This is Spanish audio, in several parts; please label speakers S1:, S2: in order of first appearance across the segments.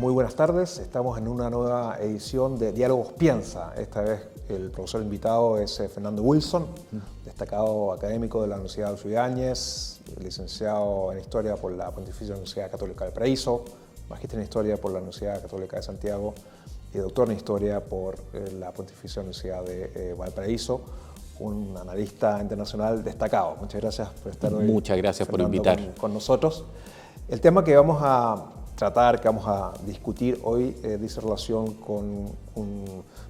S1: Muy buenas tardes, estamos en una nueva edición de Diálogos Piensa. Esta vez el profesor invitado es Fernando Wilson, destacado académico de la Universidad Adolfo Ibáñez, licenciado en Historia por la Pontificia Universidad Católica del Paraíso, magíster en Historia por la Universidad Católica de Santiago y doctor en Historia por la Pontificia Universidad de Valparaíso. Un analista internacional destacado. Muchas gracias por estar hoy.
S2: Muchas gracias, Fernando, por invitar.
S1: Con nosotros. El tema que vamos a tratar, que vamos a discutir hoy, dice relación con un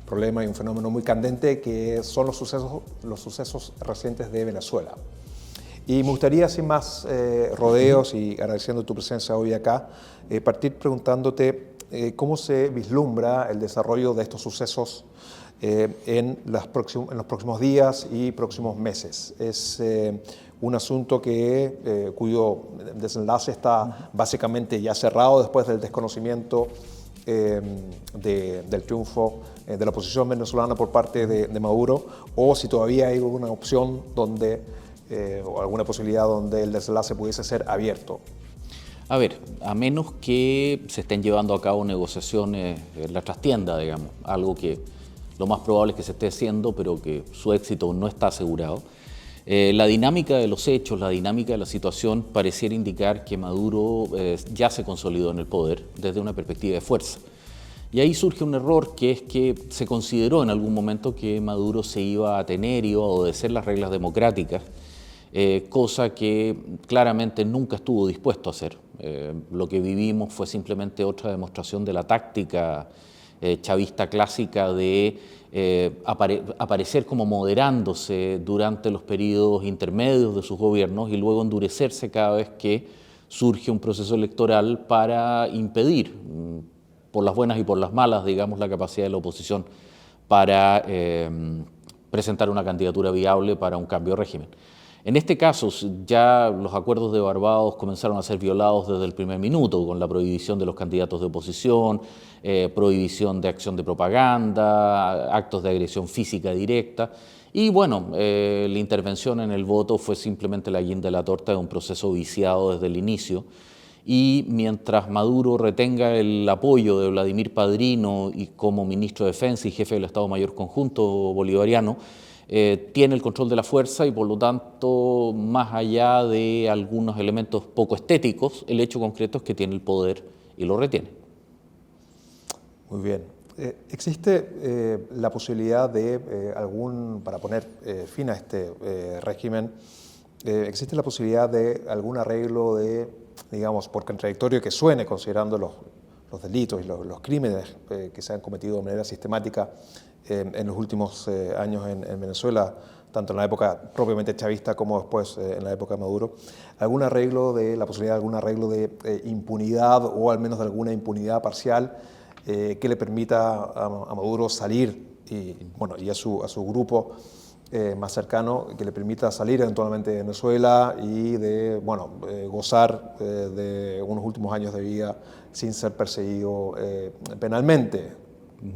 S1: problema y un fenómeno muy candente que son los sucesos recientes de Venezuela. Y me gustaría, sin más rodeos y agradeciendo tu presencia hoy acá, partir preguntándote cómo se vislumbra el desarrollo de estos sucesos en los próximos días y próximos meses. Es un asunto cuyo desenlace está básicamente ya cerrado después del desconocimiento del triunfo de la oposición venezolana por parte de Maduro, o si todavía hay alguna opción o alguna posibilidad donde el desenlace pudiese ser abierto.
S2: A ver, a menos que se estén llevando a cabo negociaciones en la trastienda, digamos, algo que lo más probable es que se esté haciendo, pero que su éxito no está asegurado. La dinámica de los hechos, la dinámica de la situación pareciera indicar que Maduro ya se consolidó en el poder desde una perspectiva de fuerza. Y ahí surge un error, que es que se consideró en algún momento que Maduro se iba a tener, iba a obedecer las reglas democráticas, cosa que claramente nunca estuvo dispuesto a hacer. Lo que vivimos fue simplemente otra demostración de la táctica chavista clásica de aparecer como moderándose durante los periodos intermedios de sus gobiernos y luego endurecerse cada vez que surge un proceso electoral para impedir, por las buenas y por las malas, digamos, la capacidad de la oposición para presentar una candidatura viable para un cambio de régimen. En este caso, ya los acuerdos de Barbados comenzaron a ser violados desde el primer minuto, con la prohibición de los candidatos de oposición, prohibición de acción de propaganda, actos de agresión física directa. Y bueno, la intervención en el voto fue simplemente la guinda de la torta de un proceso viciado desde el inicio. Y mientras Maduro retenga el apoyo de Vladimir Padrino y como ministro de Defensa y jefe del Estado Mayor Conjunto bolivariano, tiene el control de la fuerza y por lo tanto, más allá de algunos elementos poco estéticos, el hecho concreto es que tiene el poder y lo retiene.
S1: Muy bien. ¿Existe la posibilidad de para poner fin a este régimen, existe la posibilidad de algún arreglo digamos, por contradictorio que suene, considerando los delitos y los crímenes que se han cometido de manera sistemática en los últimos años en Venezuela, tanto en la época propiamente chavista como después en la época de Maduro, la posibilidad de algún arreglo de impunidad o al menos de alguna impunidad parcial que le permita a Maduro salir y a su grupo más cercano, que le permita salir eventualmente de Venezuela y de gozar de unos últimos años de vida sin ser perseguido penalmente?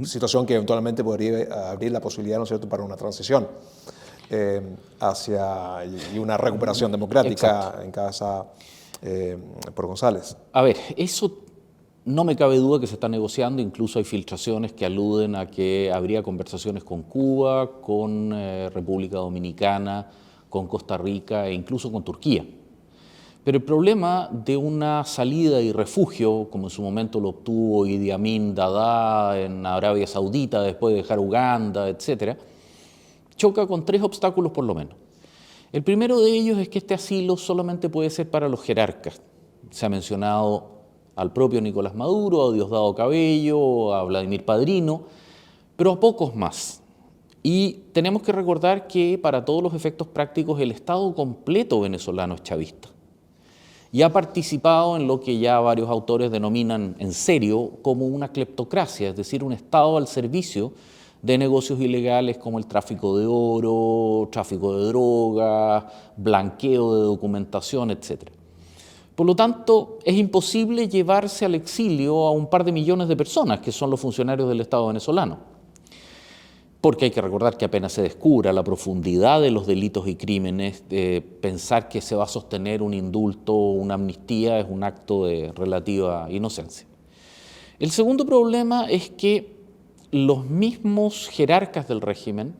S1: Situación que eventualmente podría abrir la posibilidad, ¿no es cierto?, para una transición y una recuperación democrática. Exacto. Encabezada por González.
S2: A ver, eso no me cabe duda que se está negociando, incluso hay filtraciones que aluden a que habría conversaciones con Cuba, con República Dominicana, con Costa Rica e incluso con Turquía. Pero el problema de una salida y refugio, como en su momento lo obtuvo Idi Amin Dada en Arabia Saudita, después de dejar Uganda, etc., choca con tres obstáculos por lo menos. El primero de ellos es que este asilo solamente puede ser para los jerarcas. Se ha mencionado al propio Nicolás Maduro, a Diosdado Cabello, a Vladimir Padrino, pero a pocos más. Y tenemos que recordar que para todos los efectos prácticos el Estado completo venezolano es chavista. Y ha participado en lo que ya varios autores denominan en serio como una cleptocracia, es decir, un Estado al servicio de negocios ilegales como el tráfico de oro, tráfico de drogas, blanqueo de documentación, etc. Por lo tanto, es imposible llevarse al exilio a un par de millones de personas que son los funcionarios del Estado venezolano. Porque hay que recordar que apenas se descubra la profundidad de los delitos y crímenes, pensar que se va a sostener un indulto o una amnistía es un acto de relativa inocencia. El segundo problema es que los mismos jerarcas del régimen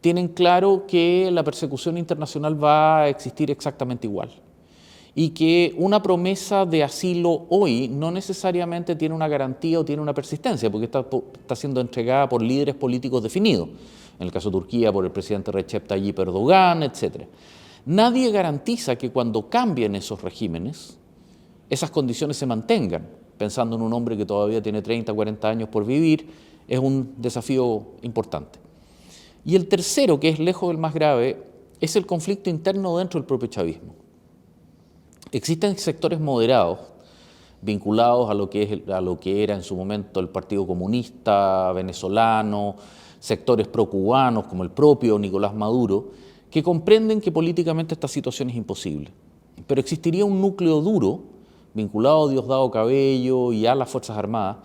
S2: tienen claro que la persecución internacional va a existir exactamente igual y que una promesa de asilo hoy no necesariamente tiene una garantía o tiene una persistencia, porque está siendo entregada por líderes políticos definidos, en el caso de Turquía por el presidente Recep Tayyip Erdogan, etc. Nadie garantiza que cuando cambien esos regímenes, esas condiciones se mantengan. Pensando en un hombre que todavía tiene 30, 40 años por vivir, es un desafío importante. Y el tercero, que es lejos del más grave, es el conflicto interno dentro del propio chavismo. Existen sectores moderados vinculados a lo que era en su momento el Partido Comunista venezolano, sectores procubanos como el propio Nicolás Maduro, que comprenden que políticamente esta situación es imposible. Pero existiría un núcleo duro, vinculado a Diosdado Cabello y a las Fuerzas Armadas,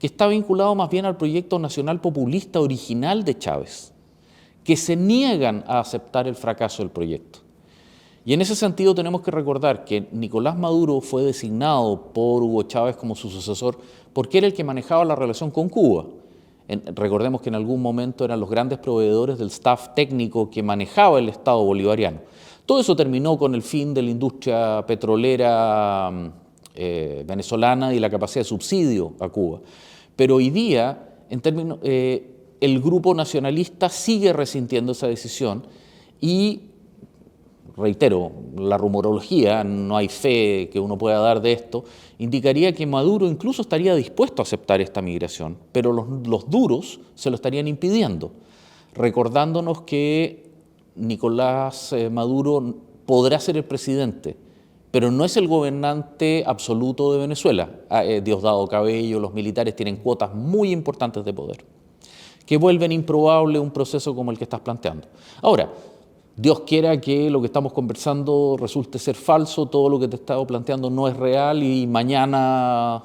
S2: que está vinculado más bien al proyecto nacional populista original de Chávez, que se niegan a aceptar el fracaso del proyecto. Y en ese sentido tenemos que recordar que Nicolás Maduro fue designado por Hugo Chávez como su sucesor porque era el que manejaba la relación con Cuba. Recordemos que en algún momento eran los grandes proveedores del staff técnico que manejaba el Estado bolivariano. Todo eso terminó con el fin de la industria petrolera venezolana y la capacidad de subsidio a Cuba. Pero hoy día, el grupo nacionalista sigue resintiendo esa decisión y, reitero, la rumorología, no hay fe que uno pueda dar de esto, indicaría que Maduro incluso estaría dispuesto a aceptar esta migración, pero los duros se lo estarían impidiendo, recordándonos que Nicolás Maduro podrá ser el presidente, pero no es el gobernante absoluto de Venezuela. Diosdado Cabello, los militares tienen cuotas muy importantes de poder, que vuelven improbable un proceso como el que estás planteando. Ahora, Dios quiera que lo que estamos conversando resulte ser falso, todo lo que te he estado planteando no es real y mañana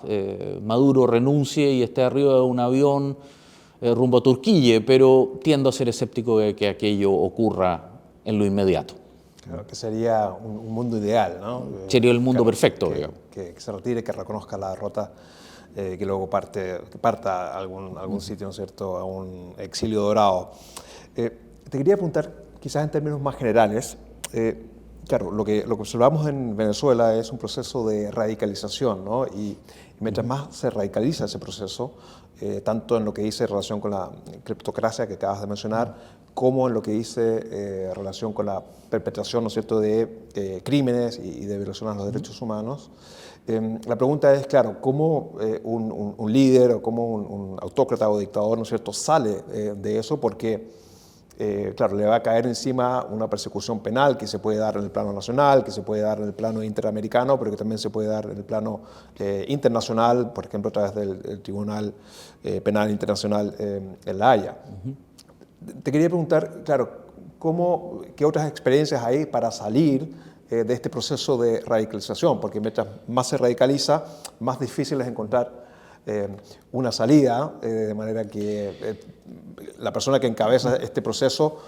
S2: Maduro renuncie y esté arriba de un avión rumbo a Turquía, pero tiendo a ser escéptico de que aquello ocurra en lo inmediato.
S1: Claro, que sería un mundo ideal, ¿no?
S2: Sería el mundo
S1: claro,
S2: perfecto, digamos.
S1: Que se retire, que reconozca la derrota, que luego parta a algún sitio, ¿no es cierto?, a un exilio dorado. Te quería preguntar, quizás en términos más generales, claro, lo que observamos en Venezuela es un proceso de radicalización, ¿no? Y mientras más se radicaliza ese proceso, tanto en lo que dice relación con la criptocracia que acabas de mencionar, como en lo que dice relación con la perpetración, ¿no es cierto?, de crímenes y de violaciones a los derechos humanos. La pregunta es, claro, ¿cómo un líder o cómo un autócrata o dictador, ¿no es cierto?, sale de eso? Porque, claro, le va a caer encima una persecución penal que se puede dar en el plano nacional, que se puede dar en el plano interamericano, pero que también se puede dar en el plano internacional, por ejemplo, a través del Tribunal Penal Internacional en La Haya. Te quería preguntar, claro, ¿qué otras experiencias hay para salir de este proceso de radicalización? Porque mientras más se radicaliza, más difícil es encontrar una salida, de manera que la persona que encabeza este proceso,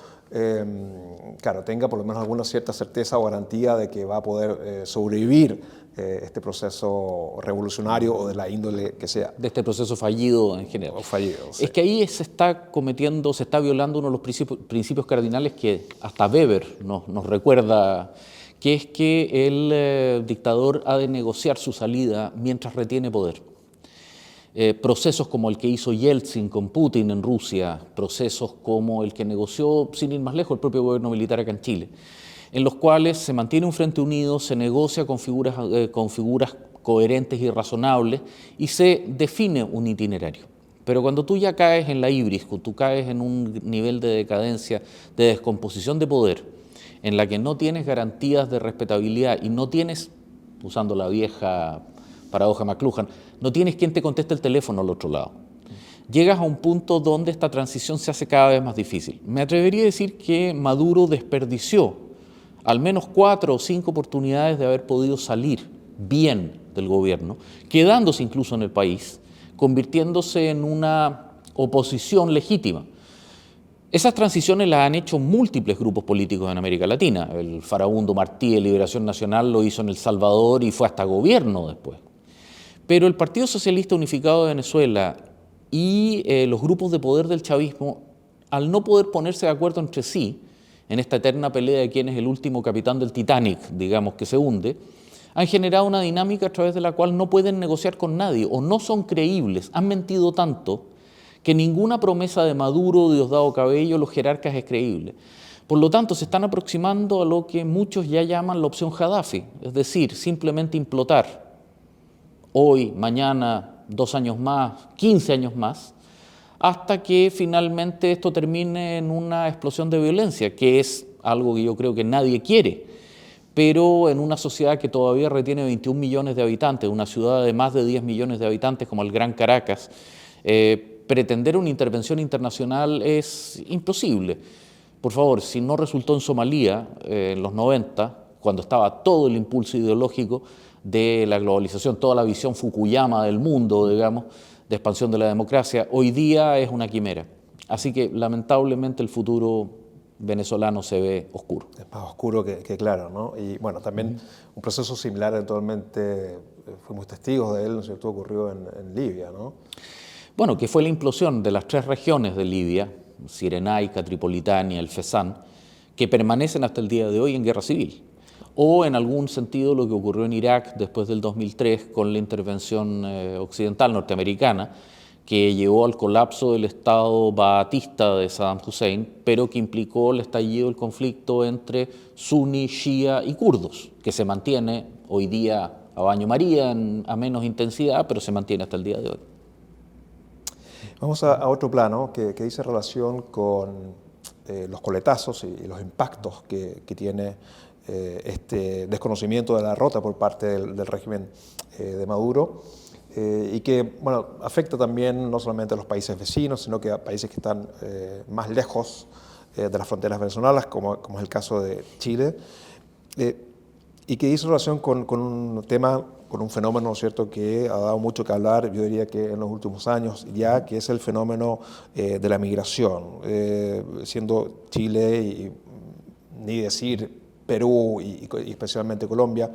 S1: claro, tenga por lo menos alguna cierta certeza o garantía de que va a poder sobrevivir este proceso revolucionario o de la índole que sea.
S2: De este proceso fallido en general.
S1: Fallido, sí.
S2: Es que ahí se está violando uno de los principios cardinales que hasta Weber nos recuerda, que es que el dictador ha de negociar su salida mientras retiene poder. Procesos como el que hizo Yeltsin con Putin en Rusia, procesos como el que negoció, sin ir más lejos, el propio gobierno militar acá en Chile, en los cuales se mantiene un frente unido, se negocia con figuras coherentes y razonables y se define un itinerario. Pero cuando tú ya caes en la ibris, cuando tú caes en un nivel de decadencia, de descomposición de poder, en la que no tienes garantías de respetabilidad y no tienes, usando la vieja paradoja McLuhan, no tienes quien te conteste el teléfono al otro lado. Llegas a un punto donde esta transición se hace cada vez más difícil. Me atrevería a decir que Maduro desperdició al menos 4 o 5 oportunidades de haber podido salir bien del gobierno, quedándose incluso en el país, convirtiéndose en una oposición legítima. Esas transiciones las han hecho múltiples grupos políticos en América Latina. El Farabundo Martí de Liberación Nacional lo hizo en El Salvador y fue hasta gobierno después. Pero el Partido Socialista Unificado de Venezuela y los grupos de poder del chavismo, al no poder ponerse de acuerdo entre sí, en esta eterna pelea de quién es el último capitán del Titanic, digamos, que se hunde, han generado una dinámica a través de la cual no pueden negociar con nadie o no son creíbles. Han mentido tanto que ninguna promesa de Maduro o de Diosdado Cabello, los jerarcas, es creíble. Por lo tanto, se están aproximando a lo que muchos ya llaman la opción Gaddafi, es decir, simplemente implotar hoy, mañana, 2 años más, 15 años más, hasta que finalmente esto termine en una explosión de violencia, que es algo que yo creo que nadie quiere. Pero en una sociedad que todavía retiene 21 millones de habitantes, una ciudad de más de 10 millones de habitantes como el Gran Caracas, pretender una intervención internacional es imposible. Por favor, si no resultó en Somalia en los 90, cuando estaba todo el impulso ideológico de la globalización, toda la visión Fukuyama del mundo, digamos, de expansión de la democracia, hoy día es una quimera. Así que lamentablemente el futuro venezolano se ve oscuro.
S1: Es más oscuro que claro, ¿no? Y bueno, también un proceso similar eventualmente fuimos testigos de él, ¿no es cierto?, ocurrió en Libia, ¿no?
S2: Bueno, que fue la implosión de las 3 regiones de Libia, Cirenaica, Tripolitania, el Fezzan, que permanecen hasta el día de hoy en guerra civil. O en algún sentido lo que ocurrió en Irak después del 2003 con la intervención occidental norteamericana, que llevó al colapso del Estado baatista de Saddam Hussein, pero que implicó el estallido del conflicto entre suní, shia y kurdos, que se mantiene hoy día a baño María a menos intensidad, pero se mantiene hasta el día de hoy.
S1: Vamos a otro plano que dice relación con los coletazos y los impactos que tiene este desconocimiento de la derrota por parte del régimen de Maduro y que bueno, afecta también no solamente a los países vecinos, sino que a países que están más lejos de las fronteras venezolanas, como es el caso de Chile, y que dice relación con un tema, con un fenómeno, ¿no es cierto?, que ha dado mucho que hablar, yo diría que en los últimos años ya, que es el fenómeno de la migración, siendo Chile y ni decir Perú y especialmente Colombia,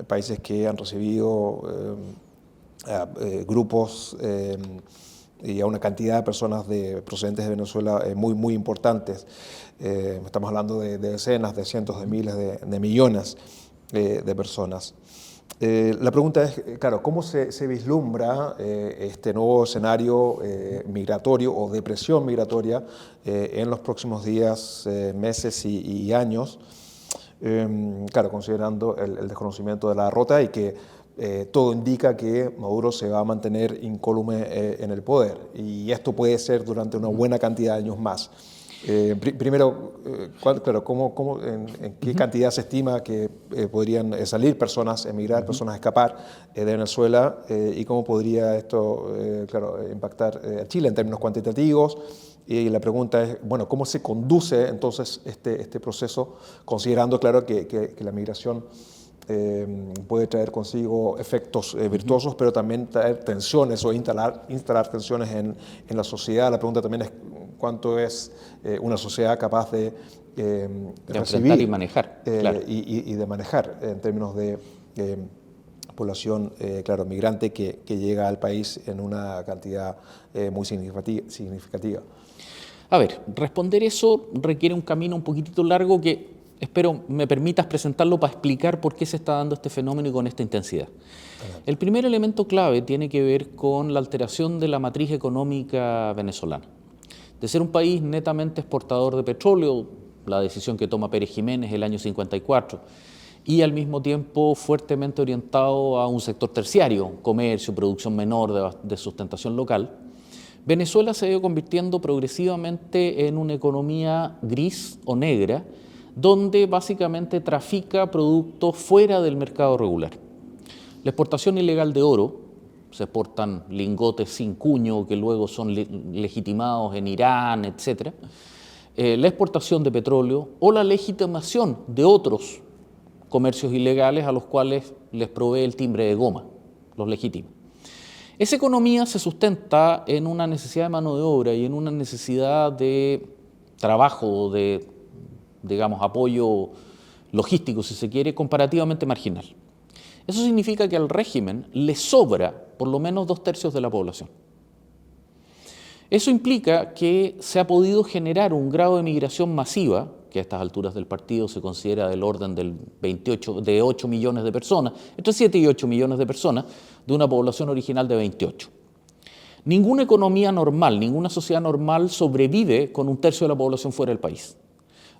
S1: países que han recibido grupos y a una cantidad de personas procedentes de Venezuela muy importantes. Estamos hablando de decenas, de cientos de miles, de millones de personas. La pregunta es, claro, ¿cómo se vislumbra este nuevo escenario migratorio o de presión migratoria en los próximos días, meses y años? Claro, considerando el desconocimiento de la derrota y que todo indica que Maduro se va a mantener incólume en el poder. Y esto puede ser durante una buena cantidad de años más. Primero, claro, ¿en qué cantidad se estima que podrían salir personas, emigrar, personas escapar de Venezuela? ¿Y cómo podría esto, claro, impactar a Chile en términos cuantitativos? Y la pregunta es, bueno, ¿cómo se conduce entonces este proceso, considerando, claro, que la migración puede traer consigo efectos virtuosos, pero también traer tensiones o instalar tensiones en la sociedad? La pregunta también es cuánto es una sociedad capaz de recibir
S2: y manejar, claro.
S1: y de manejar en términos de población, claro, migrante que llega al país en una cantidad muy significativa.
S2: A ver, responder eso requiere un camino un poquitito largo que espero me permitas presentarlo para explicar por qué se está dando este fenómeno y con esta intensidad. El primer elemento clave tiene que ver con la alteración de la matriz económica venezolana. De ser un país netamente exportador de petróleo, la decisión que toma Pérez Jiménez el año 54, y al mismo tiempo fuertemente orientado a un sector terciario, comercio, producción menor de sustentación local, Venezuela se ha ido convirtiendo progresivamente en una economía gris o negra, donde básicamente trafica productos fuera del mercado regular. La exportación ilegal de oro, se exportan lingotes sin cuño que luego son legitimados en Irán, etc. La exportación de petróleo o la legitimación de otros comercios ilegales a los cuales les provee el timbre de goma, los legitima. Esa economía se sustenta en una necesidad de mano de obra y en una necesidad de trabajo, de, digamos, apoyo logístico, si se quiere, comparativamente marginal. Eso significa que al régimen le sobra por lo menos 2/3 de la población. Eso implica que se ha podido generar un grado de migración masiva, que a estas alturas del partido se considera del orden de 8 millones de personas, entre 7 y 8 millones de personas, de una población original de 28. Ninguna economía normal, ninguna sociedad normal sobrevive con 1/3 de la población fuera del país.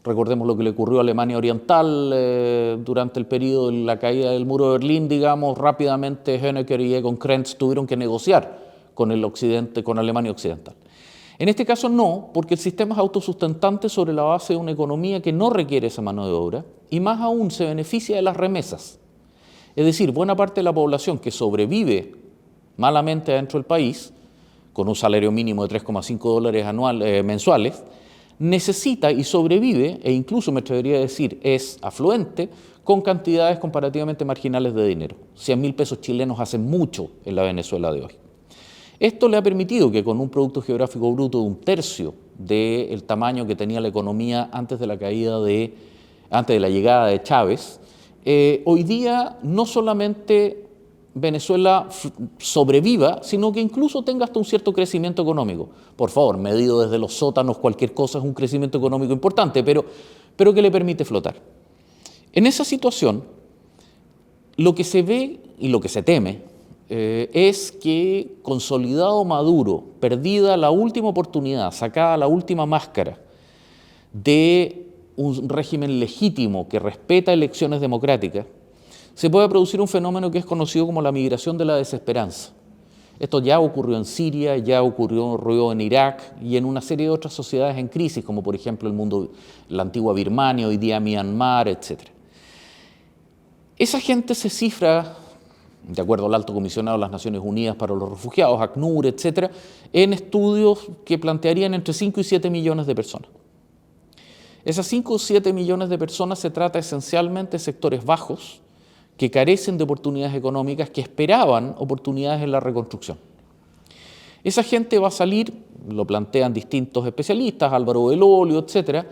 S2: Recordemos lo que le ocurrió a Alemania Oriental durante el periodo de la caída del muro de Berlín, digamos, rápidamente Honecker y Egon Krenz tuvieron que negociar con el occidente, con Alemania Occidental. En este caso no, porque el sistema es autosustentante sobre la base de una economía que no requiere esa mano de obra y más aún se beneficia de las remesas. Es decir, buena parte de la población que sobrevive malamente dentro del país, con un salario mínimo de $3,5 mensuales, necesita y sobrevive, e incluso me atrevería a decir es afluente, con cantidades comparativamente marginales de dinero. 100.000 pesos chilenos hacen mucho en la Venezuela de hoy. Esto le ha permitido que con un Producto Geográfico Bruto de 1/3 del tamaño que tenía la economía antes de la llegada de Chávez, hoy día no solamente Venezuela sobreviva, sino que incluso tenga hasta un cierto crecimiento económico. Por favor, medido desde los sótanos, cualquier cosa es un crecimiento económico importante, pero que le permite flotar. En esa situación, lo que se ve y lo que se teme es que consolidado Maduro, perdida la última oportunidad, sacada la última máscara de un régimen legítimo que respeta elecciones democráticas, se puede producir un fenómeno que es conocido como la migración de la desesperanza. Esto ya ocurrió en Siria, ya ocurrió en Irak y en una serie de otras sociedades en crisis, como por ejemplo la antigua Birmania, hoy día Myanmar, etc. Esa gente se cifra, de acuerdo al Alto Comisionado de las Naciones Unidas para los Refugiados, ACNUR, etc., en estudios que plantearían entre 5 y 7 millones de personas. Esas 5 o 7 millones de personas se trata esencialmente de sectores bajos que carecen de oportunidades económicas, que esperaban oportunidades en la reconstrucción. Esa gente va a salir, lo plantean distintos especialistas, Álvaro Del Olio, etc.,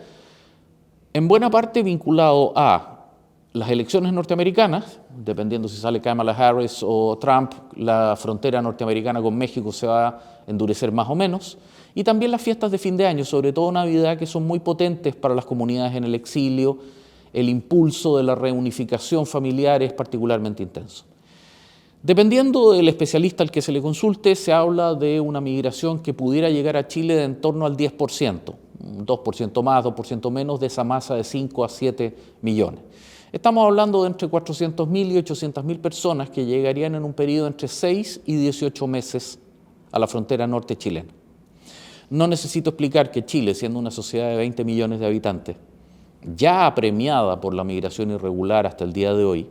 S2: en buena parte vinculado a las elecciones norteamericanas, dependiendo si sale Kamala Harris o Trump, la frontera norteamericana con México se va a endurecer más o menos, y también las fiestas de fin de año, sobre todo Navidad, que son muy potentes para las comunidades en el exilio. El impulso de la reunificación familiar es particularmente intenso. Dependiendo del especialista al que se le consulte, se habla de una migración que pudiera llegar a Chile de en torno al 10%, 2% más, 2% menos de esa masa de 5 a 7 millones. Estamos hablando de entre 400.000 y 800.000 personas que llegarían en un periodo entre 6 y 18 meses a la frontera norte chilena. No necesito explicar que Chile, siendo una sociedad de 20 millones de habitantes, ya apremiada por la migración irregular hasta el día de hoy,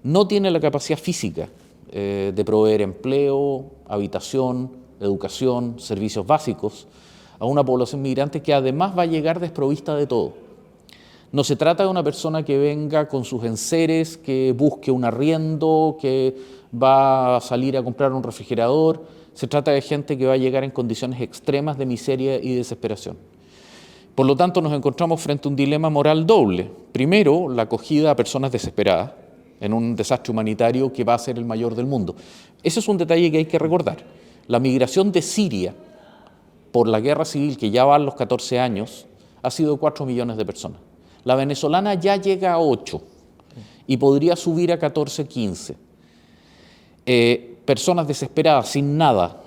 S2: no tiene la capacidad física de proveer empleo, habitación, educación, servicios básicos a una población migrante que además va a llegar desprovista de todo. No se trata de una persona que venga con sus enseres, que busque un arriendo, que va a salir a comprar un refrigerador. Se trata de gente que va a llegar en condiciones extremas de miseria y desesperación. Por lo tanto, nos encontramos frente a un dilema moral doble. Primero, la acogida a personas desesperadas en un desastre humanitario que va a ser el mayor del mundo. Ese es un detalle que hay que recordar. La migración de Siria por la guerra civil, que ya va a los 14 años, ha sido 4 millones de personas. La venezolana ya llega a 8 y podría subir a 14, 15. Personas desesperadas, sin nada,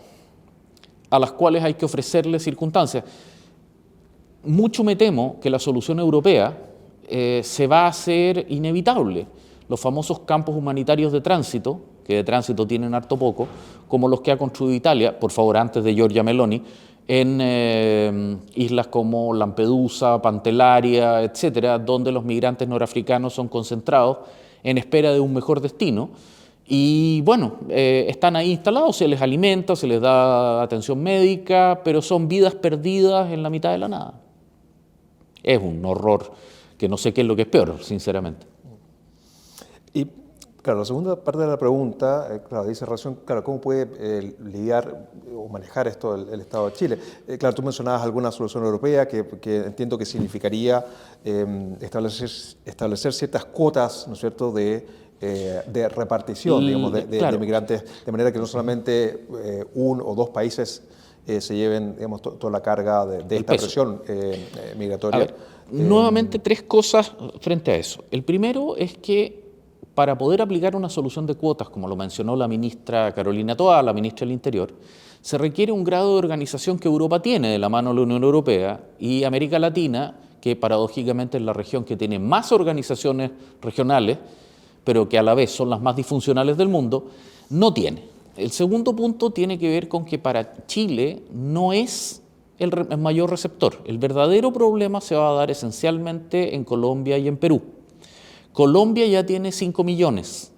S2: a las cuales hay que ofrecerles circunstancias. Mucho me temo que la solución europea se va a hacer inevitable. Los famosos campos humanitarios de tránsito, que de tránsito tienen harto poco, como los que ha construido Italia, por favor, antes de Giorgia Meloni, en islas como Lampedusa, Pantelleria, etcétera, donde los migrantes norafricanos son concentrados en espera de un mejor destino. Y bueno, están ahí instalados, se les alimenta, se les da atención médica, pero son vidas perdidas en la mitad de la nada. Es un horror que no sé qué es lo que es peor, sinceramente.
S1: Y claro, la segunda parte de la pregunta, claro, dice relación, claro, ¿cómo puede lidiar o manejar esto el Estado de Chile? Claro, tú mencionabas alguna solución europea que entiendo que significaría establecer ciertas cuotas, ¿no es cierto?, de de repartición, digamos,
S2: claro.
S1: de migrantes, de manera que no solamente un o dos países se lleven, digamos, toda la carga de esta presión migratoria.
S2: A ver, nuevamente tres cosas frente a eso. El primero es que para poder aplicar una solución de cuotas, como lo mencionó la ministra Carolina Toá, la ministra del Interior, se requiere un grado de organización que Europa tiene de la mano de la Unión Europea y América Latina, que paradójicamente es la región que tiene más organizaciones regionales, pero que a la vez son las más disfuncionales del mundo, no tiene. El segundo punto tiene que ver con que para Chile no es el mayor receptor. El verdadero problema se va a dar esencialmente en Colombia y en Perú. Colombia ya tiene 5 millones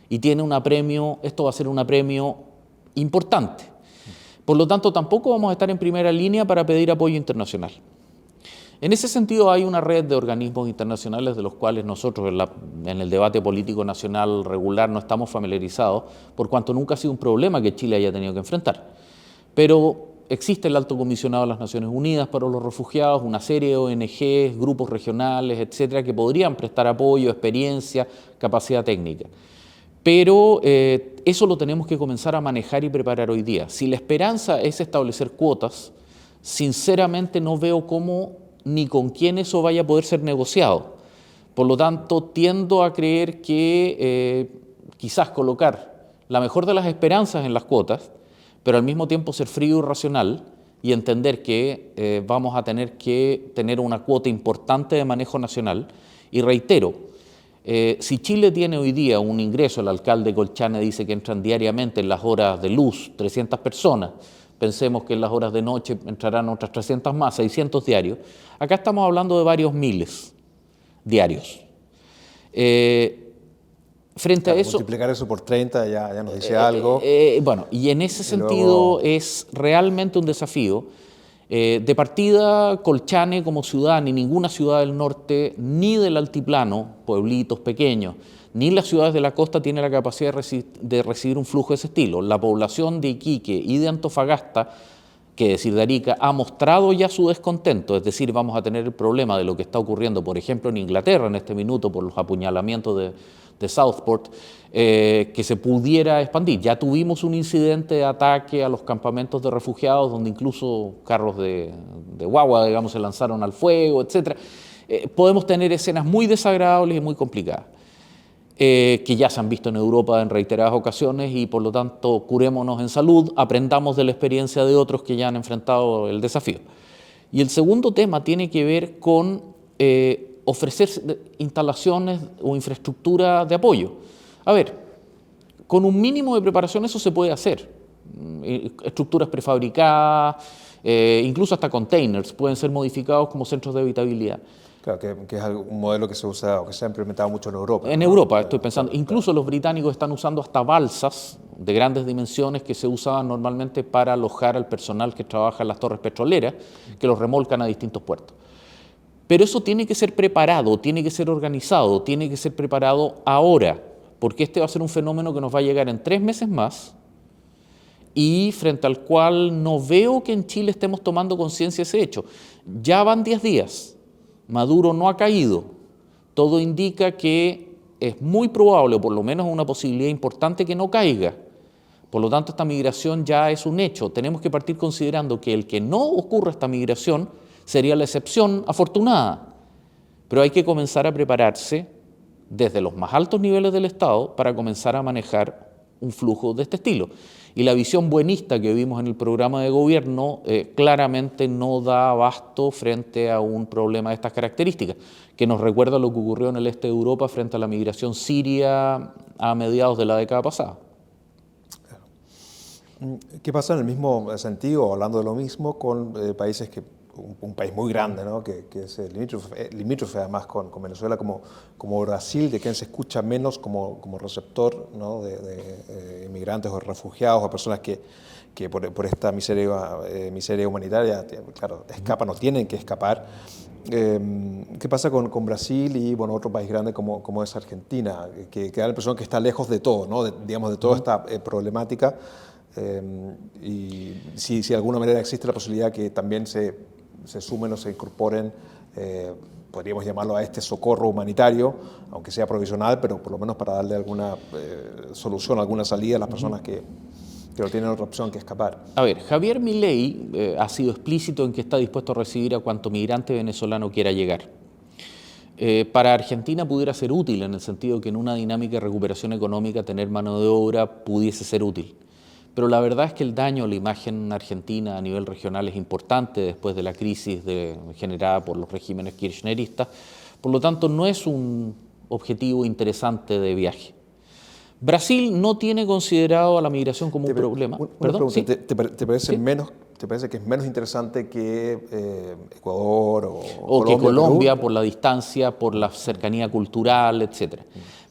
S2: y tiene un apremio, esto va a ser un apremio importante. Por lo tanto, tampoco vamos a estar en primera línea para pedir apoyo internacional. En ese sentido, hay una red de organismos internacionales de los cuales nosotros en el debate político nacional regular no estamos familiarizados, por cuanto nunca ha sido un problema que Chile haya tenido que enfrentar. Pero existe el Alto Comisionado de las Naciones Unidas para los Refugiados, una serie de ONGs, grupos regionales, etcétera, que podrían prestar apoyo, experiencia, capacidad técnica. Pero eso lo tenemos que comenzar a manejar y preparar hoy día. Si la esperanza es establecer cuotas, sinceramente no veo cómo ni con quién eso vaya a poder ser negociado. Por lo tanto, tiendo a creer que quizás colocar la mejor de las esperanzas en las cuotas, pero al mismo tiempo ser frío y racional y entender que vamos a tener que tener una cuota importante de manejo nacional. Y reitero, si Chile tiene hoy día un ingreso, el alcalde Colchane dice que entran diariamente en las horas de luz 300 personas, pensemos que en las horas de noche entrarán otras 300 más, 600 diarios. Acá estamos hablando de varios miles diarios. Frente a eso...
S1: Multiplicar eso por 30 ya nos dice algo.
S2: Bueno, y en ese sentido es realmente un desafío. De partida, Colchane como ciudad, ni ninguna ciudad del norte, ni del altiplano, pueblitos pequeños, ni las ciudades de la costa tiene la capacidad de recibir un flujo de ese estilo. La población de Iquique y de Antofagasta, que decir de Arica, ha mostrado ya su descontento, es decir, vamos a tener el problema de lo que está ocurriendo, por ejemplo, en Inglaterra en este minuto por los apuñalamientos de Southport, que se pudiera expandir. Ya tuvimos un incidente de ataque a los campamentos de refugiados, donde incluso carros de guagua, digamos, se lanzaron al fuego, etc. Podemos tener escenas muy desagradables y muy complicadas. Que ya se han visto en Europa en reiteradas ocasiones y por lo tanto curémonos en salud, aprendamos de la experiencia de otros que ya han enfrentado el desafío. Y el segundo tema tiene que ver con ofrecer instalaciones o infraestructura de apoyo. A ver, con un mínimo de preparación eso se puede hacer. Estructuras prefabricadas, incluso hasta containers pueden ser modificados como centros de habitabilidad.
S1: Claro, que es un modelo que se usa o que se ha implementado mucho en Europa.
S2: En Europa, estoy pensando. Incluso los británicos están usando hasta balsas de grandes dimensiones que se usaban normalmente para alojar al personal que trabaja en las torres petroleras, que los remolcan a distintos puertos. Pero eso tiene que ser preparado, tiene que ser organizado, tiene que ser preparado ahora, porque este va a ser un fenómeno que nos va a llegar en 3 meses más y frente al cual no veo que en Chile estemos tomando conciencia de ese hecho. Ya van 10 días. Maduro no ha caído. Todo indica que es muy probable, o por lo menos una posibilidad importante, que no caiga. Por lo tanto, esta migración ya es un hecho. Tenemos que partir considerando que el que no ocurra esta migración sería la excepción afortunada. Pero hay que comenzar a prepararse desde los más altos niveles del Estado para comenzar a manejar un flujo de este estilo. Y la visión buenista que vimos en el programa de gobierno claramente no da abasto frente a un problema de estas características, que nos recuerda lo que ocurrió en el este de Europa frente a la migración siria a mediados de la década pasada.
S1: ¿Qué pasa en el mismo sentido, hablando de lo mismo, con países que un país muy grande, ¿no? que es limítrofe además con Venezuela, como Brasil, de quien se escucha menos como receptor, ¿no? de inmigrantes o refugiados o personas que por esta miseria humanitaria, claro, escapan o tienen que escapar? ¿Qué pasa con Brasil y otro país grande como es Argentina, que da la impresión que está lejos de todo, ¿no? de toda esta problemática? Y si de alguna manera existe la posibilidad que también se sumen o se incorporen podríamos llamarlo a este socorro humanitario, aunque sea provisional, pero por lo menos para darle alguna solución, alguna salida a las personas que no tienen otra opción que escapar.
S2: A ver, Javier Milei ha sido explícito en que está dispuesto a recibir a cuanto migrante venezolano quiera llegar. Para Argentina pudiera ser útil en el sentido que en una dinámica de recuperación económica tener mano de obra pudiese ser útil. Pero la verdad es que el daño a la imagen argentina a nivel regional es importante después de la crisis generada por los regímenes kirchneristas. Por lo tanto, no es un objetivo interesante de viaje. Brasil no tiene considerado a la migración como un problema.
S1: Pregunta,
S2: ¿Sí?
S1: ¿te parece
S2: ¿Sí?
S1: ¿Te parece que es menos interesante que Ecuador o
S2: Colombia, que Colombia
S1: Perú?
S2: por la distancia, por la cercanía cultural, etc.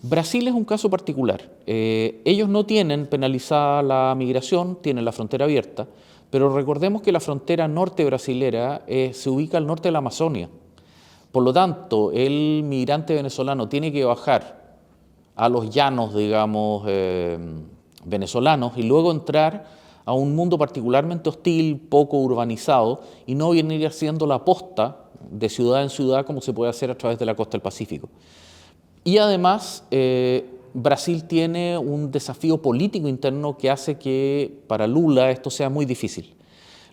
S2: Brasil es un caso particular. Ellos no tienen penalizada la migración, tienen la frontera abierta, pero recordemos que la frontera norte brasilera se ubica al norte de la Amazonia. Por lo tanto, el migrante venezolano tiene que bajar a los llanos, digamos, venezolanos y luego entrar a un mundo particularmente hostil, poco urbanizado, y no venir haciendo la posta de ciudad en ciudad como se puede hacer a través de la costa del Pacífico. Y además, Brasil tiene un desafío político interno que hace que para Lula esto sea muy difícil.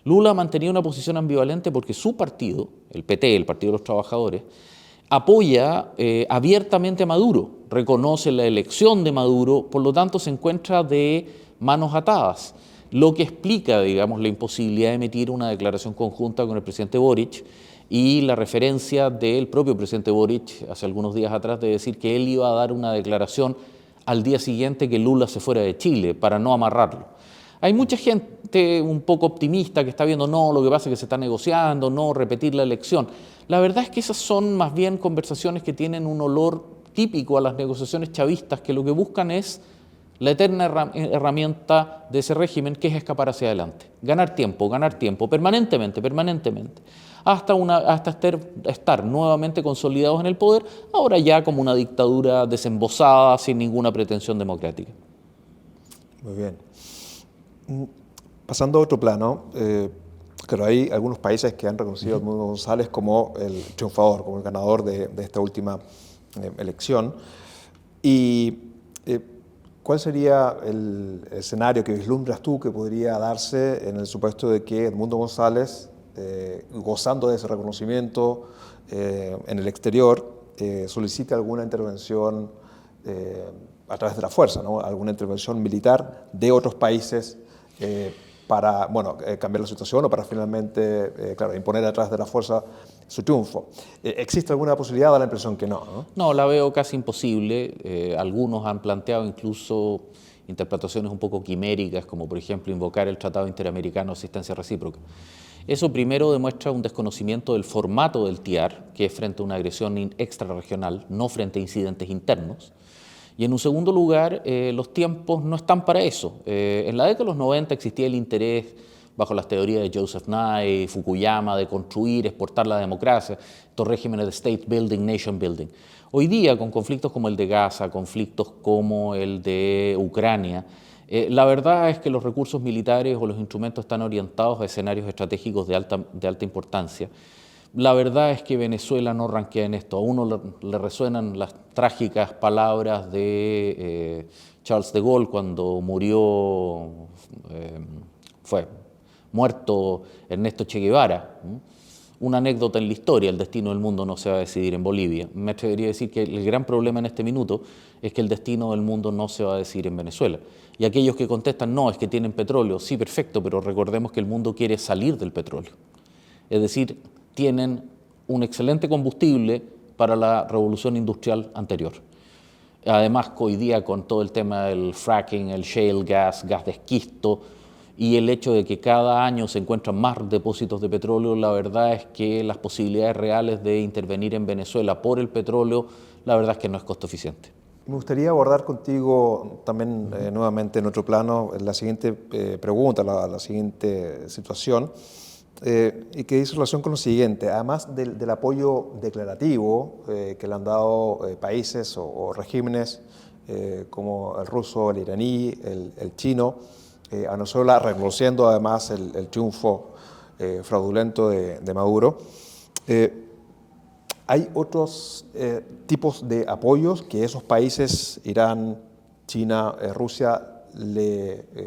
S2: Lula mantenía una posición ambivalente porque su partido, el PT, el Partido de los Trabajadores, apoya abiertamente a Maduro, reconoce la elección de Maduro, por lo tanto se encuentra de manos atadas, lo que explica, digamos, la imposibilidad de emitir una declaración conjunta con el presidente Boric y la referencia del propio presidente Boric hace algunos días atrás de decir que él iba a dar una declaración al día siguiente que Lula se fuera de Chile para no amarrarlo. Hay mucha gente un poco optimista que está viendo, no, lo que pasa es que se está negociando, no, repetir la elección. La verdad es que esas son más bien conversaciones que tienen un olor típico a las negociaciones chavistas, que lo que buscan es la eterna herramienta de ese régimen, que es escapar hacia adelante, ganar tiempo, permanentemente, hasta estar nuevamente consolidados en el poder, ahora ya como una dictadura desembosada, sin ninguna pretensión democrática.
S1: Muy bien. Pasando a otro plano, claro, hay algunos países que han reconocido a Edmundo González como el triunfador, como el ganador de esta última elección. Y ¿cuál sería el escenario que vislumbras tú que podría darse en el supuesto de que Edmundo González, gozando de ese reconocimiento en el exterior, solicite alguna intervención a través de la fuerza, ¿no? Alguna intervención militar de otros países para cambiar la situación o para finalmente imponer a través de la fuerza su triunfo? ¿Existe alguna posibilidad? Da la impresión que no, ¿no?
S2: No, la veo casi imposible. Algunos han planteado incluso interpretaciones un poco quiméricas, como por ejemplo invocar el Tratado Interamericano de Asistencia Recíproca. Eso primero demuestra un desconocimiento del formato del TIAR, que es frente a una agresión extrarregional, no frente a incidentes internos. Y en un segundo lugar, los tiempos no están para eso. En la década de los 90 existía el interés, bajo las teorías de Joseph Nye, Fukuyama, de construir, exportar la democracia, estos regímenes de state building, nation building. Hoy día, con conflictos como el de Gaza, conflictos como el de Ucrania, la verdad es que los recursos militares o los instrumentos están orientados a escenarios estratégicos de alta importancia. La verdad es que Venezuela no rankea en esto. A uno le resuenan las trágicas palabras de Charles de Gaulle cuando fue muerto Ernesto Che Guevara. Una anécdota en la historia: el destino del mundo no se va a decidir en Bolivia. Me atrevería a decir que el gran problema en este minuto es que el destino del mundo no se va a decidir en Venezuela. Y aquellos que contestan, no, es que tienen petróleo, sí, perfecto, pero recordemos que el mundo quiere salir del petróleo. Es decir, tienen un excelente combustible para la revolución industrial anterior. Además, hoy día con todo el tema del fracking, el shale gas, gas de esquisto, y el hecho de que cada año se encuentran más depósitos de petróleo, la verdad es que las posibilidades reales de intervenir en Venezuela por el petróleo, la verdad es que no es costo eficiente.
S1: Me gustaría abordar contigo también nuevamente en otro plano la siguiente pregunta, la siguiente situación, y que dice relación con lo siguiente. Además del apoyo declarativo que le han dado países o regímenes como el ruso, el iraní, el chino, a Venezuela, reconociendo además el triunfo fraudulento de Maduro, ¿hay otros tipos de apoyos que esos países, Irán, China, Rusia,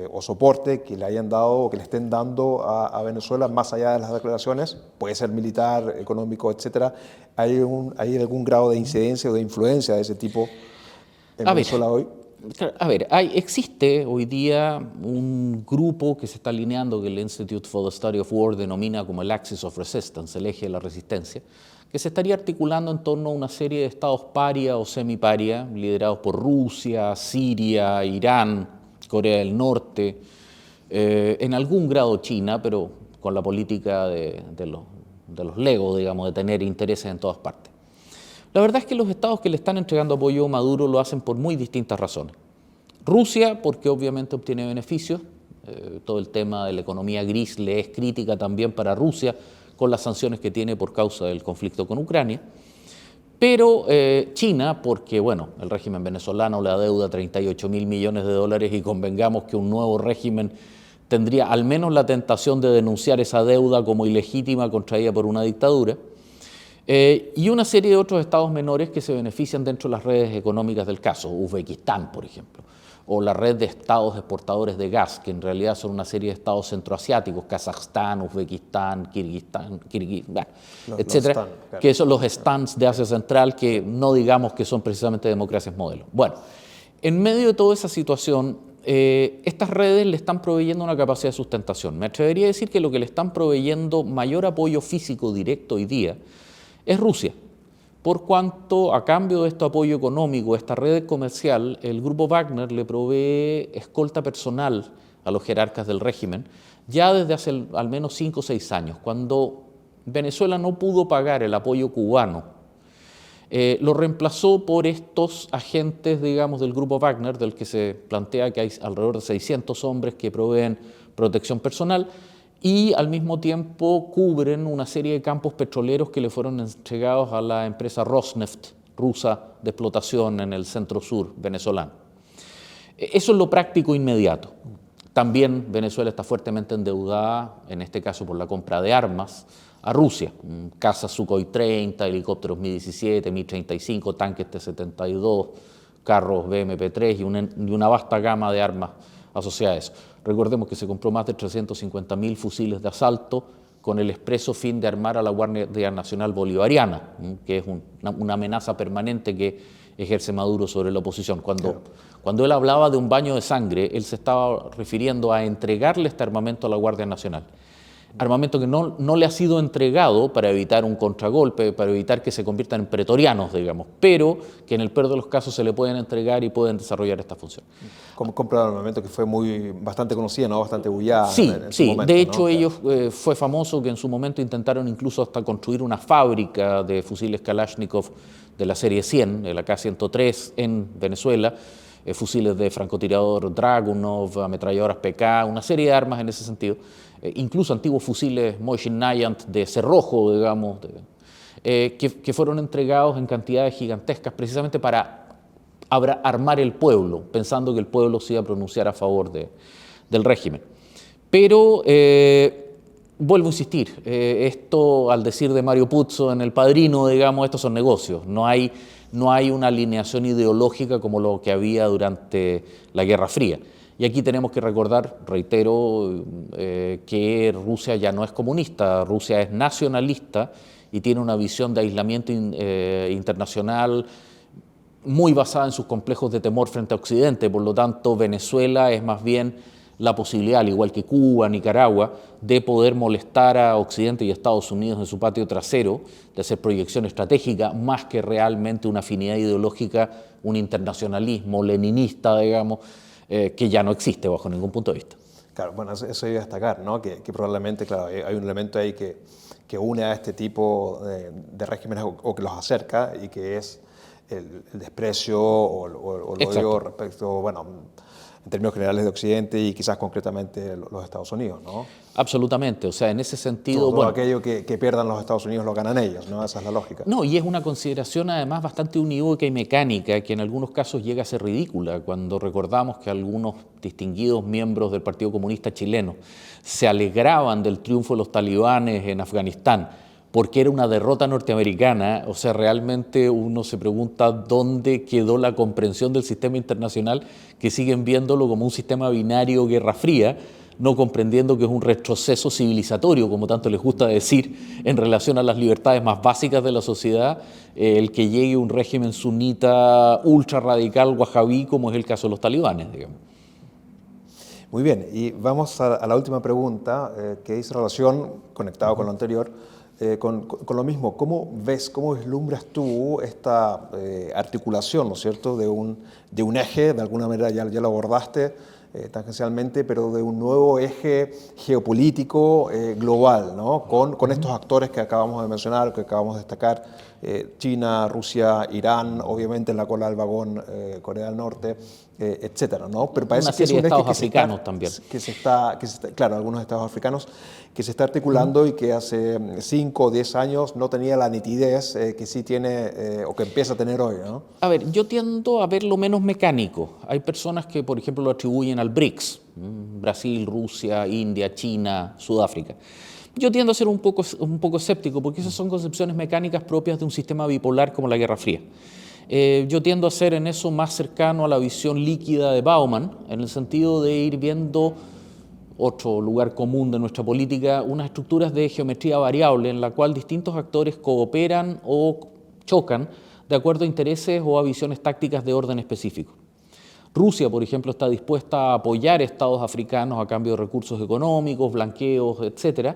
S1: o soporte que le hayan dado o que le estén dando a Venezuela más allá de las declaraciones? Puede ser militar, económico, etcétera. ¿Hay algún grado de incidencia o de influencia de ese tipo en Venezuela hoy?
S2: A ver, existe hoy día un grupo que se está alineando, que el Institute for the Study of War denomina como el Axis of Resistance, el eje de la resistencia, que se estaría articulando en torno a una serie de estados paria o semiparia, liderados por Rusia, Siria, Irán, Corea del Norte, en algún grado China, pero con la política de los legos, digamos, de tener intereses en todas partes. La verdad es que los estados que le están entregando apoyo a Maduro lo hacen por muy distintas razones. Rusia, porque obviamente obtiene beneficios, todo el tema de la economía gris le es crítica también para Rusia con las sanciones que tiene por causa del conflicto con Ucrania. Pero China, porque bueno, el régimen venezolano le adeuda 38.000 millones de dólares y convengamos que un nuevo régimen tendría al menos la tentación de denunciar esa deuda como ilegítima contraída por una dictadura. Y una serie de otros estados menores que se benefician dentro de las redes económicas del caso, Uzbekistán, por ejemplo, o la red de estados exportadores de gas, que en realidad son una serie de estados centroasiáticos, Kazajstán, Uzbekistán, Kirguistán, etcétera, claro, que son los stans de Asia Central, que no digamos que son precisamente democracias modelo. Bueno, en medio de toda esa situación, estas redes le están proveyendo una capacidad de sustentación. Me atrevería a decir que lo que le están proveyendo mayor apoyo físico directo hoy día es Rusia, por cuanto a cambio de este apoyo económico, esta red comercial, el grupo Wagner le provee escolta personal a los jerarcas del régimen ya desde hace al menos 5 o 6 años, cuando Venezuela no pudo pagar el apoyo cubano. Lo reemplazó por estos agentes, digamos, del grupo Wagner, del que se plantea que hay alrededor de 600 hombres que proveen protección personal, y al mismo tiempo cubren una serie de campos petroleros que le fueron entregados a la empresa Rosneft, rusa de explotación en el centro-sur venezolano. Eso es lo práctico inmediato. También Venezuela está fuertemente endeudada, en este caso por la compra de armas, a Rusia. Cazas Sukhoi 30, helicópteros Mi-17, Mi-35, tanques T-72, carros BMP-3 y una vasta gama de armas asociada a eso. Recordemos que se compró más de 350.000 fusiles de asalto con el expreso fin de armar a la Guardia Nacional Bolivariana, que es una amenaza permanente que ejerce Maduro sobre la oposición. Cuando él hablaba de un baño de sangre, él se estaba refiriendo a entregarle este armamento a la Guardia Nacional. Armamento que no le ha sido entregado para evitar un contragolpe, para evitar que se conviertan en pretorianos, digamos, pero que en el peor de los casos se le pueden entregar y pueden desarrollar esta función.
S1: Como compra de armamento que fue bastante conocida, ¿no? Bastante bullada.
S2: Sí,
S1: en su momento,
S2: de hecho
S1: ¿no?
S2: ellos fue famoso que en su momento intentaron incluso hasta construir una fábrica de fusiles Kalashnikov de la serie 100, de la K-103 en Venezuela, fusiles de francotirador Dragunov, ametralladoras PK, una serie de armas en ese sentido. Incluso antiguos fusiles Mosin Nayant de cerrojo, digamos, que fueron entregados en cantidades gigantescas precisamente para armar el pueblo, pensando que el pueblo se iba a pronunciar a favor del régimen. Pero, vuelvo a insistir, esto, al decir de Mario Puzo en El Padrino, digamos, estos son negocios, no hay una alineación ideológica como lo que había durante la Guerra Fría. Y aquí tenemos que recordar, reitero, que Rusia ya no es comunista, Rusia es nacionalista y tiene una visión de aislamiento internacional muy basada en sus complejos de temor frente a Occidente. Por lo tanto, Venezuela es más bien la posibilidad, al igual que Cuba, Nicaragua, de poder molestar a Occidente y a Estados Unidos en su patio trasero, de hacer proyección estratégica, más que realmente una afinidad ideológica, un internacionalismo leninista, digamos, que ya no existe bajo ningún punto de vista.
S1: Claro, bueno, eso iba a destacar, ¿no? Que probablemente, claro, hay un elemento ahí que une a este tipo de regímenes o que los acerca, y que es el desprecio o el odio respecto, bueno, en términos generales de Occidente y quizás concretamente los Estados Unidos, ¿no?
S2: Absolutamente, o sea, en ese sentido...
S1: Todo aquello que pierdan los Estados Unidos lo ganan ellos, ¿no? Esa es la lógica.
S2: No, y es una consideración además bastante unívoca y mecánica que en algunos casos llega a ser ridícula cuando recordamos que algunos distinguidos miembros del Partido Comunista chileno se alegraban del triunfo de los talibanes en Afganistán, porque era una derrota norteamericana. O sea, realmente uno se pregunta dónde quedó la comprensión del sistema internacional, que siguen viéndolo como un sistema binario Guerra Fría, no comprendiendo que es un retroceso civilizatorio, como tanto les gusta decir, en relación a las libertades más básicas de la sociedad, el que llegue un régimen sunita ultra radical wahabí, como es el caso de los talibanes, digamos.
S1: Muy bien, y vamos a la última pregunta, que dice relación, conectado con lo anterior, con lo mismo. ¿Cómo ves, cómo vislumbras tú esta articulación, ¿no es cierto?, de un eje, de alguna manera ya lo abordaste tangencialmente, pero de un nuevo eje geopolítico global, ¿no?, con estos actores que acabamos de mencionar, que acabamos de destacar, China, Rusia, Irán, obviamente en la cola del vagón Corea del Norte, etcétera, ¿no? Pero parece
S2: una
S1: que es
S2: serie
S1: un
S2: de
S1: eje
S2: estados africanos también.
S1: Claro, algunos estados africanos, que se está articulando y que hace 5 o 10 años no tenía la nitidez que sí tiene o que empieza a tener hoy, ¿no?
S2: A ver, yo tiendo a verlo menos mecánico. Hay personas que, por ejemplo, lo atribuyen al BRICS, Brasil, Rusia, India, China, Sudáfrica. Yo tiendo a ser un poco escéptico, porque esas son concepciones mecánicas propias de un sistema bipolar como la Guerra Fría. Yo tiendo a ser en eso más cercano a la visión líquida de Bauman, en el sentido de ir viendo otro lugar común de nuestra política, unas estructuras de geometría variable en la cual distintos actores cooperan o chocan de acuerdo a intereses o a visiones tácticas de orden específico. Rusia, por ejemplo, está dispuesta a apoyar estados africanos a cambio de recursos económicos, blanqueos, etcétera,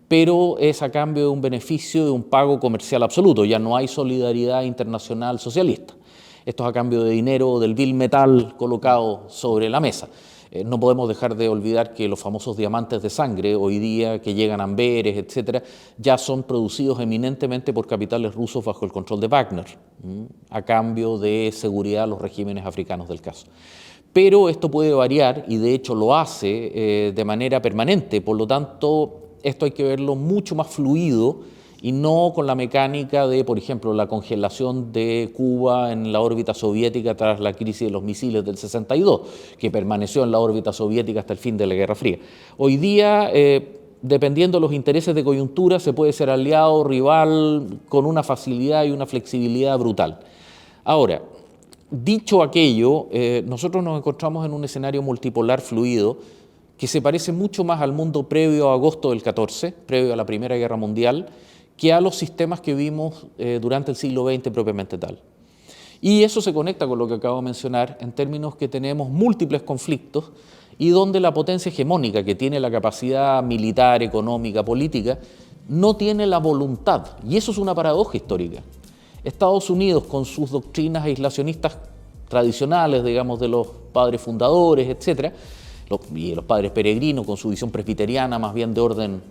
S2: pero es a cambio de un beneficio de un pago comercial absoluto. Ya no hay solidaridad internacional socialista. Esto es a cambio de dinero del vil metal colocado sobre la mesa. No podemos dejar de olvidar que los famosos diamantes de sangre, hoy día que llegan a Amberes, etcétera, ya son producidos eminentemente por capitales rusos bajo el control de Wagner, a cambio de seguridad a los regímenes africanos del caso. Pero esto puede variar, y de hecho lo hace de manera permanente. Por lo tanto, esto hay que verlo mucho más fluido y no con la mecánica de, por ejemplo, la congelación de Cuba en la órbita soviética tras la crisis de los misiles del 62, que permaneció en la órbita soviética hasta el fin de la Guerra Fría. Hoy día, dependiendo de los intereses de coyuntura, se puede ser aliado, rival, con una facilidad y una flexibilidad brutal. Ahora, dicho aquello, nosotros nos encontramos en un escenario multipolar fluido que se parece mucho más al mundo previo a agosto del 14, previo a la Primera Guerra Mundial, que a los sistemas que vimos durante el siglo XX propiamente tal. Y eso se conecta con lo que acabo de mencionar en términos que tenemos múltiples conflictos y donde la potencia hegemónica, que tiene la capacidad militar, económica, política, no tiene la voluntad. Y eso es una paradoja histórica. Estados Unidos, con sus doctrinas aislacionistas tradicionales, digamos, de los padres fundadores, etcétera, y los padres peregrinos, con su visión presbiteriana más bien de orden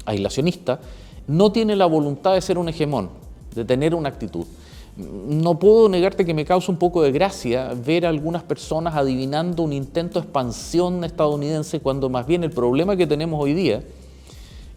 S2: aislacionista, no tiene la voluntad de ser un hegemón, de tener una actitud. No puedo negarte que me causa un poco de gracia ver a algunas personas adivinando un intento de expansión estadounidense, cuando más bien el problema que tenemos hoy día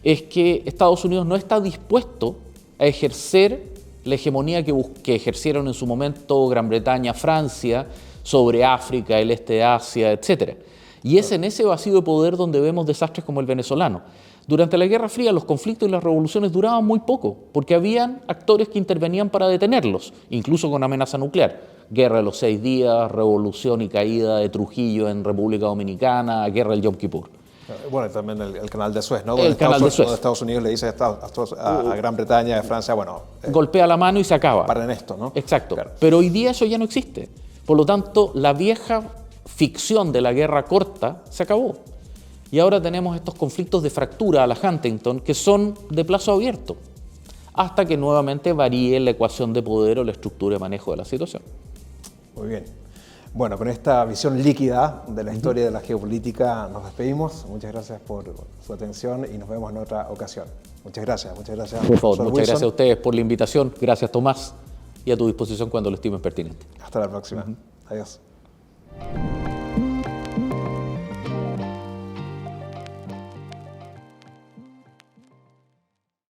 S2: es que Estados Unidos no está dispuesto a ejercer la hegemonía que ejercieron en su momento Gran Bretaña, Francia, sobre África, el este de Asia, etc. Y es en ese vacío de poder donde vemos desastres como el venezolano. Durante la Guerra Fría los conflictos y las revoluciones duraban muy poco, porque habían actores que intervenían para detenerlos, incluso con amenaza nuclear. Guerra de los 6 días, revolución y caída de Trujillo en República Dominicana, guerra del Yom Kippur.
S1: Bueno, también el canal de Suez, ¿no?
S2: El canal de Suez.
S1: Donde Estados Unidos le dice a Gran Bretaña, a Francia, bueno...
S2: golpea la mano y se acaba.
S1: Paren esto, ¿no?
S2: Exacto.
S1: Claro.
S2: Pero hoy día eso ya no existe. Por lo tanto, la vieja ficción de la guerra corta se acabó. Y ahora tenemos estos conflictos de fractura a la Huntington que son de plazo abierto, hasta que nuevamente varíe la ecuación de poder o la estructura de manejo de la situación.
S1: Muy bien. Bueno, con esta visión líquida de la historia de la geopolítica nos despedimos. Muchas gracias por su atención y nos vemos en otra ocasión. Muchas gracias.
S2: Por favor, muchas gracias a ustedes por la invitación. Gracias, Tomás, y a tu disposición cuando lo estimes pertinente.
S1: Hasta la próxima. Adiós.